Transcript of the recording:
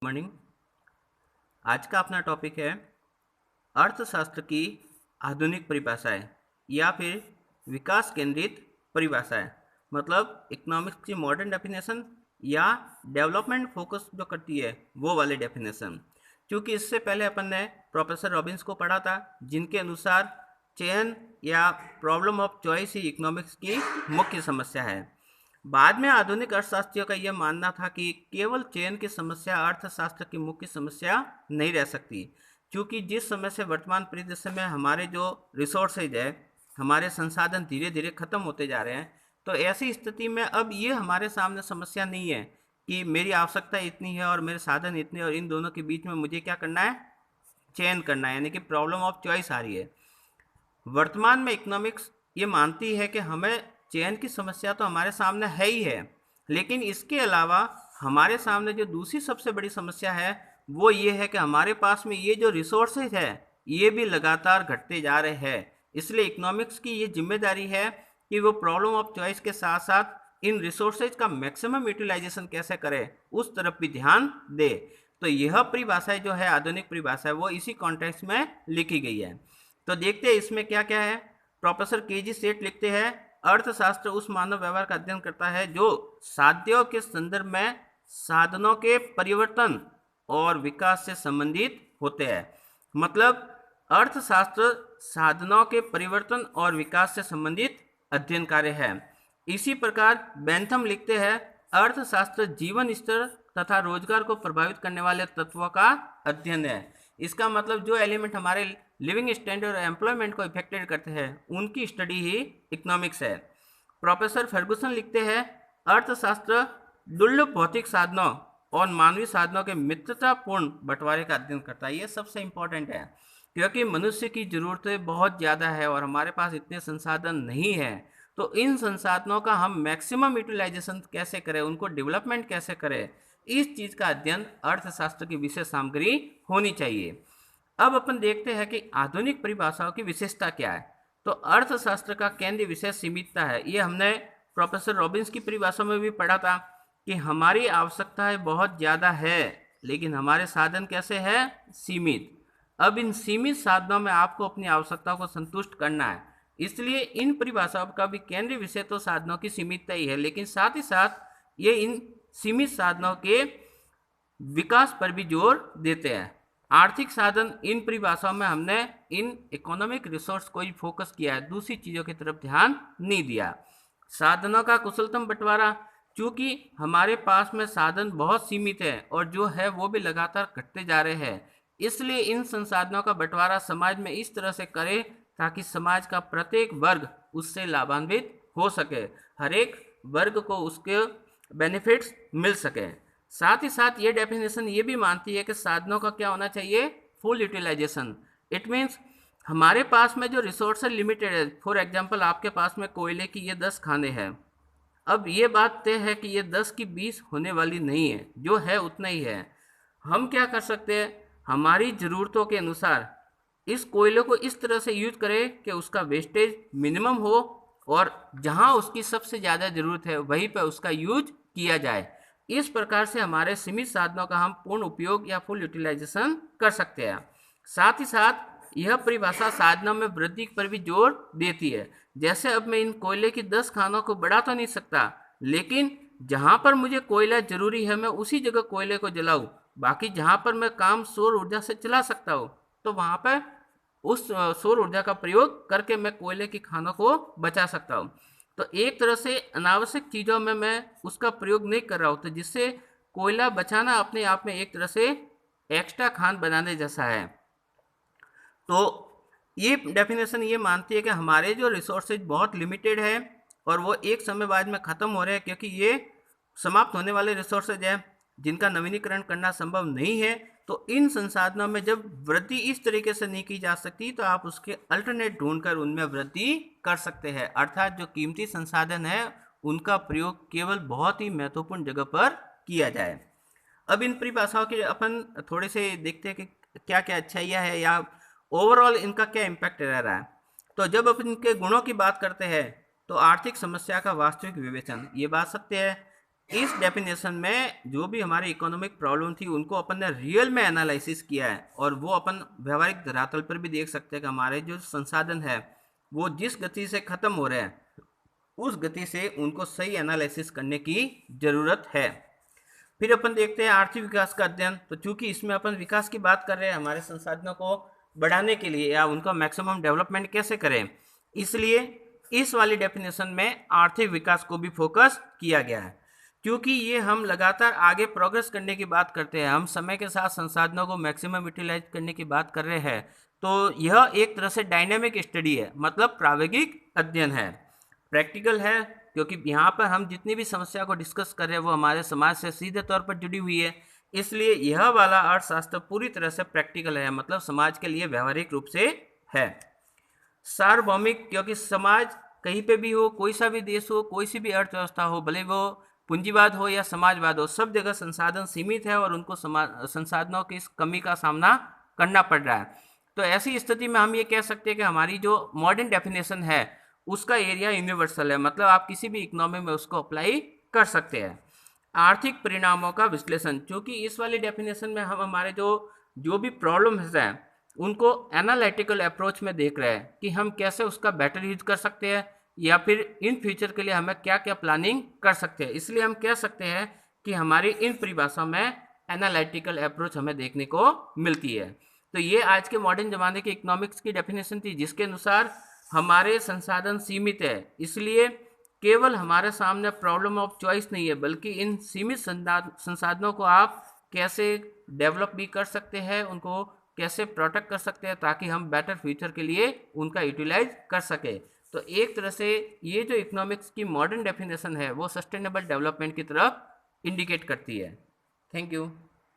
Morning. आज का अपना टॉपिक है अर्थशास्त्र की आधुनिक परिभाषाएं या फिर विकास केंद्रित परिभाषाएं। मतलब इकोनॉमिक्स की मॉडर्न डेफिनेशन या डेवलपमेंट फोकस जो करती है वो वाली डेफिनेशन। क्योंकि इससे पहले अपन ने प्रोफेसर रॉबिन्स को पढ़ा था, जिनके अनुसार चयन या problem of choice he economics की मुख्य समस्या है। बाद में आधुनिक अर्थशास्त्रियों का यह मानना था कि केवल चयन की समस्या अर्थशास्त्र की मुख्य समस्या नहीं रह सकती, क्योंकि जिस समय से वर्तमान परिदृश्य में हमारे जो रिसोर्सेज है, हमारे संसाधन धीरे धीरे खत्म होते जा रहे हैं, तो ऐसी स्थिति में अब ये हमारे सामने समस्या नहीं है कि मेरी आवश्यकता इतनी है और मेरे साधन इतने और इन दोनों के बीच में मुझे क्या करना है, चयन करना है, यानी कि प्रॉब्लम ऑफ चॉइस आ रही है। वर्तमान में इकोनॉमिक्स ये मानती है कि हमें चयन की समस्या तो हमारे सामने है ही है, लेकिन इसके अलावा हमारे सामने जो दूसरी सबसे बड़ी समस्या है वो ये है कि हमारे पास में ये जो रिसोर्सेज है ये भी लगातार घटते जा रहे हैं। इसलिए इकोनॉमिक्स की ये जिम्मेदारी है कि वो प्रॉब्लम ऑफ चॉइस के साथ साथ इन रिसोर्सेज का मैक्सिमम यूटिलाइजेशन कैसे करे उस तरफ भी ध्यान दे। तो यह परिभाषा जो है, आधुनिक परिभाषा है, वो इसी कॉन्टेक्स्ट में लिखी गई है। तो देखते हैं इसमें क्या क्या है। प्रोफेसर केजी सेठ लिखते हैं, अर्थशास्त्र उस मानव व्यवहार का अध्ययन करता है जो साध्यों के संदर्भ में साधनों के परिवर्तन और विकास से संबंधित होते हैं। मतलब अर्थशास्त्र साधनों के परिवर्तन और विकास से संबंधित अध्ययन कार्य है। इसी प्रकार बेंथम लिखते हैं, अर्थशास्त्र जीवन स्तर तथा रोजगार को प्रभावित करने वाले तत्वों का अध्ययन है। इसका मतलब जो एलिमेंट हमारे लिविंग स्टैंडर्ड और एम्प्लॉयमेंट को इफेक्टेड करते हैं उनकी स्टडी ही इकोनॉमिक्स है। प्रोफेसर फर्गुसन लिखते हैं, अर्थशास्त्र दुर्लभ भौतिक साधनों और मानवीय साधनों के मित्रतापूर्ण बंटवारे का अध्ययन करता है। ये सबसे इम्पोर्टेंट है, क्योंकि मनुष्य की ज़रूरतें बहुत ज़्यादा है और हमारे पास इतने संसाधन नहीं है। तो इन संसाधनों का हम मैक्सिमम यूटिलाइजेशन कैसे करें, उनको डेवलपमेंट कैसे करें, इस चीज़ का अध्ययन अर्थशास्त्र की विशेष सामग्री होनी चाहिए। अब अपन देखते हैं कि आधुनिक परिभाषाओं की विशेषता क्या है। तो अर्थशास्त्र का केंद्रीय विषय सीमितता है। ये हमने प्रोफेसर रॉबिन्स की परिभाषा में भी पढ़ा था कि हमारी आवश्यकताएं बहुत ज़्यादा है लेकिन हमारे साधन कैसे हैं, सीमित। अब इन सीमित साधनों में आपको अपनी आवश्यकताओं को संतुष्ट करना है। इसलिए इन परिभाषाओं का भी केंद्रीय विषय तो साधनों की सीमितता ही है, लेकिन साथ ही साथ ये इन सीमित साधनों के विकास पर भी जोर देते हैं। आर्थिक साधन, इन परिभाषाओं में हमने इन इकोनॉमिक रिसोर्स को ही फोकस किया है, दूसरी चीज़ों की तरफ ध्यान नहीं दिया। साधनों का कुशलतम बंटवारा, चूँकि हमारे पास में साधन बहुत सीमित है और जो है वो भी लगातार घटते जा रहे हैं, इसलिए इन संसाधनों का बंटवारा समाज में इस तरह से करें ताकि समाज का प्रत्येक वर्ग उससे लाभान्वित हो सके, हर एक वर्ग को उसके बेनिफिट्स मिल सके। साथ ही साथ ये डेफिनेशन ये भी मानती है कि साधनों का क्या होना चाहिए, फुल यूटिलाइजेशन। इट मीन्स हमारे पास में जो रिसोर्स लिमिटेड है। फॉर एग्जांपल आपके पास में कोयले की ये 10 खाने हैं। अब ये बात तय है कि ये 10 की 20 होने वाली नहीं है, जो है उतना ही है। हम क्या कर सकते हैं, हमारी ज़रूरतों के अनुसार इस कोयले को इस तरह से यूज करें कि उसका वेस्टेज मिनिमम हो और जहां उसकी सबसे ज़्यादा ज़रूरत है वहीं पर उसका यूज किया जाए। इस प्रकार से हमारे सीमित साधनों का हम पूर्ण उपयोग या फुल यूटिलाइजेशन कर सकते हैं। साथ ही साथ यह परिभाषा साधनों में वृद्धि पर भी जोर देती है। जैसे अब मैं इन कोयले की 10 खानों को बढ़ा तो नहीं सकता, लेकिन जहां पर मुझे कोयला जरूरी है मैं उसी जगह कोयले को जलाऊं। बाकी जहां पर मैं काम सौर ऊर्जा से चला सकता हूं तो वहां पर उस सौर ऊर्जा का प्रयोग करके मैं कोयले की खानों को बचा सकता हूँ। तो एक तरह से अनावश्यक चीज़ों में मैं उसका प्रयोग नहीं कर रहा हूँ, तो जिससे कोयला बचाना अपने आप में एक तरह से एक्स्ट्रा खान बनाने जैसा है। तो ये डेफिनेशन ये मानती है कि हमारे जो रिसोर्सेज बहुत लिमिटेड है और वो एक समय बाद में ख़त्म हो रहे हैं, क्योंकि ये समाप्त होने वाले रिसोर्सेज हैं जिनका नवीनीकरण करना संभव नहीं है। तो इन संसाधनों में जब वृद्धि इस तरीके से नहीं की जा सकती तो आप उसके अल्टरनेट ढूंढकर उनमें वृद्धि कर सकते हैं, अर्थात जो कीमती संसाधन है उनका प्रयोग केवल बहुत ही महत्वपूर्ण जगह पर किया जाए। अब इन परिभाषाओं के अपन थोड़े से देखते हैं कि क्या क्या अच्छाइयाँ है या ओवरऑल इनका क्या इम्पैक्ट रह रहा है। तो जब अपन इनके गुणों की बात करते हैं तो आर्थिक समस्या का वास्तविक विवेचन, ये बात सत्य है इस डेफिनेशन में जो भी हमारी इकोनॉमिक प्रॉब्लम थी उनको अपन ने रियल में एनालिसिस किया है, और वो अपन व्यवहारिक धरातल पर भी देख सकते हैं कि हमारे जो संसाधन है वो जिस गति से खत्म हो रहे हैं उस गति से उनको सही एनालिसिस करने की जरूरत है। फिर अपन देखते हैं आर्थिक विकास का अध्ययन। तो चूंकि इसमें अपन विकास की बात कर रहे हैं, हमारे संसाधनों को बढ़ाने के लिए या उनका मैक्सिमम डेवलपमेंट कैसे करें, इसलिए इस वाली डेफिनेशन में आर्थिक विकास को भी फोकस किया गया है। क्योंकि ये हम लगातार आगे प्रोग्रेस करने की बात करते हैं, हम समय के साथ संसाधनों को मैक्सिमम यूटिलाइज करने की बात कर रहे हैं, तो यह एक तरह से डायनेमिक स्टडी है, मतलब प्रायोगिक अध्ययन है, प्रैक्टिकल है, क्योंकि यहाँ पर हम जितनी भी समस्या को डिस्कस कर रहे हैं वो हमारे समाज से सीधे तौर पर जुड़ी हुई है। इसलिए यह वाला अर्थशास्त्र पूरी तरह से प्रैक्टिकल है, मतलब समाज के लिए व्यवहारिक रूप से है। सार्वभौमिक, क्योंकि समाज कहीं पे भी हो, कोई सा भी देश हो, कोई सी भी अर्थव्यवस्था हो, भले वो पूंजीवाद हो या समाजवाद हो, सब जगह संसाधन सीमित है और उनको संसाधनों की इस कमी का सामना करना पड़ रहा है। तो ऐसी स्थिति में हम ये कह सकते हैं कि हमारी जो मॉडर्न डेफिनेशन है उसका एरिया यूनिवर्सल है, मतलब आप किसी भी इकोनॉमी में उसको अप्लाई कर सकते हैं। आर्थिक परिणामों का विश्लेषण, क्योंकि इस वाली डेफिनेशन में हम हमारे जो भी प्रॉब्लम्स हैं उनको एनालिटिकल अप्रोच में देख रहे हैं कि हम कैसे उसका बेटर यूज कर सकते हैं या फिर इन फ्यूचर के लिए हमें क्या क्या प्लानिंग कर सकते हैं। इसलिए हम कह सकते हैं कि हमारी इन परिभाषा में एनालिटिकल अप्रोच हमें देखने को मिलती है। तो ये आज के मॉडर्न ज़माने के इकोनॉमिक्स की डेफिनेशन थी, जिसके अनुसार हमारे संसाधन सीमित है, इसलिए केवल हमारे सामने प्रॉब्लम ऑफ चॉइस नहीं है, बल्कि इन सीमित संसाधनों को आप कैसे डेवलप भी कर सकते हैं, उनको कैसे प्रोटेक्ट कर सकते हैं ताकि हम बेटर फ्यूचर के लिए उनका यूटिलाइज कर सके। तो एक तरह से ये जो इकोनॉमिक्स की मॉडर्न डेफिनेशन है वो सस्टेनेबल डेवलपमेंट की तरफ इंडिकेट करती है। Thank you.